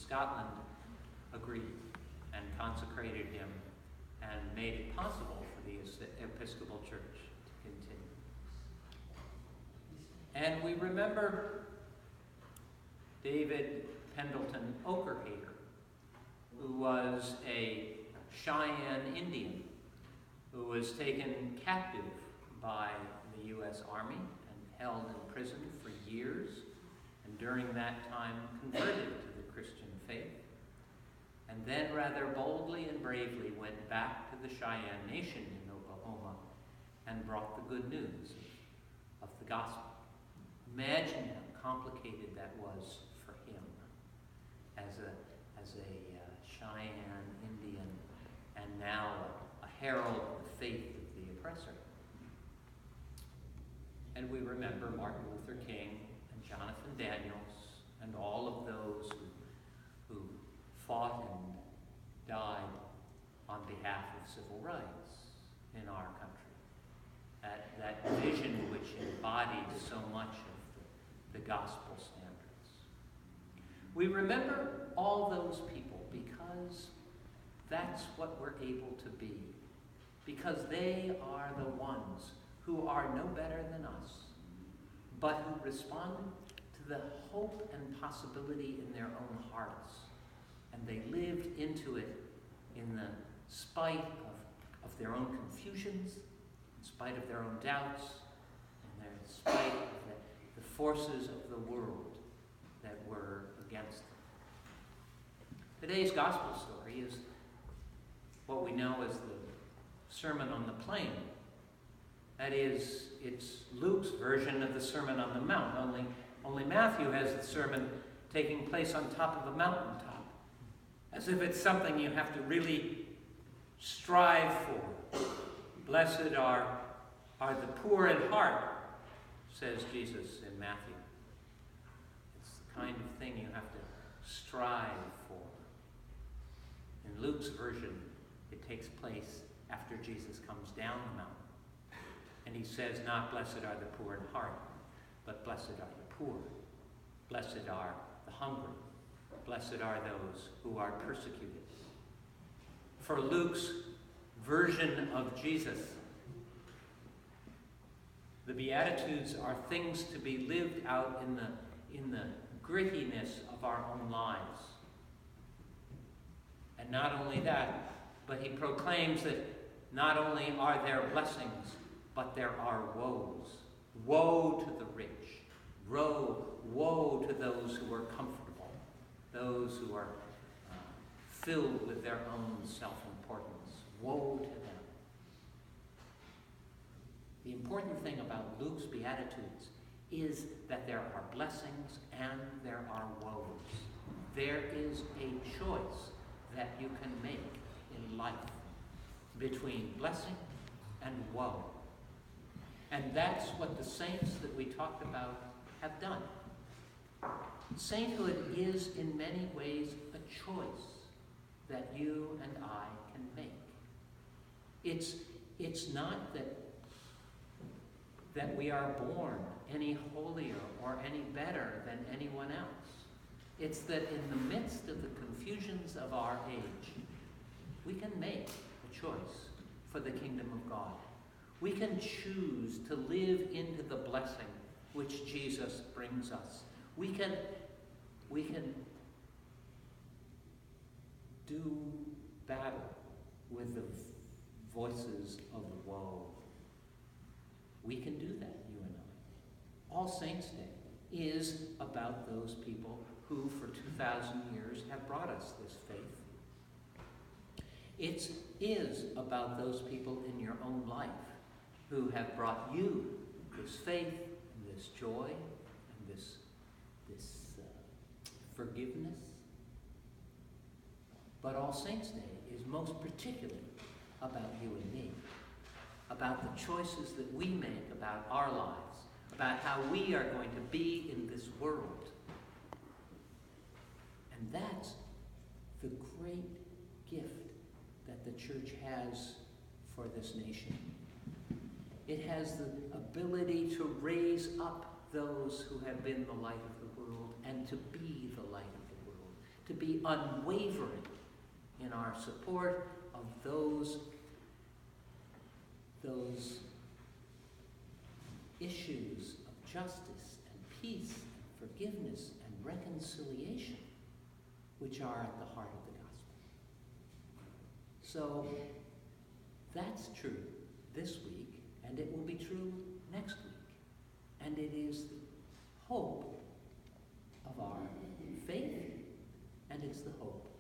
Scotland agreed and consecrated him and made it possible for the Episcopal Church to continue. And we remember David Pendleton Okerhater, who was a Cheyenne Indian who was taken captive by the U.S. Army and held in prison for years, and during that time converted to the Christian faith, and then rather boldly and bravely went back to the Cheyenne Nation in Oklahoma and brought the good news of the gospel. Imagine how complicated that was for him as a Cheyenne Indian and now a herald of the faith of the oppressor. And we remember Martin Luther King and Jonathan Daniels and all of those who fought and died on behalf of civil rights in our country. That vision which embodied so much of the gospel standards. We remember all those people because that's what we're able to be. Because they are the ones who are no better than us, but who responded to the hope and possibility in their own hearts. And they lived into it in the spite of their own confusions, in spite of their own doubts, and in spite of the forces of the world that were against them. Today's gospel story is what we know as the Sermon on the Plain. That is, it's Luke's version of the Sermon on the Mount, only Matthew has the sermon taking place on top of a mountaintop, as if it's something you have to really strive for. Blessed are the poor in heart, says Jesus in Matthew. It's the kind of thing you have to strive for. In Luke's version, it takes place after Jesus comes down the mountain. And he says, not blessed are the poor in heart, but blessed are the poor. Blessed are the hungry. Blessed are those who are persecuted. For Luke's version of Jesus, the Beatitudes are things to be lived out in the grittiness of our own lives. And not only that, but he proclaims that not only are there blessings, but there are woes. Woe to the rich. Woe to those who are comfortable, those who are filled with their own self-importance. Woe to them. The important thing about Luke's Beatitudes is that there are blessings and there are woes. There is a choice that you can make in life between blessing and woe. And that's what the saints that we talked about have done. Sainthood is in many ways a choice that you and I can make. It's not that we are born any holier or any better than anyone else. It's that in the midst of the confusions of our age, we can make a choice for the kingdom of God. We can choose to live into the blessing which Jesus brings us. We can do battle with the voices of woe. We can do that, you and I. All Saints' Day is about those people who for 2,000 years have brought us this faith. It is about those people in your own life who have brought you this faith and this joy and this forgiveness. But All Saints' Day is most particularly about you and me, about the choices that we make about our lives, about how we are going to be in this world. And that's the great gift that the church has for this nation. It has the ability to raise up those who have been the light of the world and to be the light of the world, to be unwavering in our support of those issues of justice and peace and forgiveness and reconciliation which are at the heart of the gospel. So that's true this week, and it will be true next week. And it is the hope of our faith, and it's the hope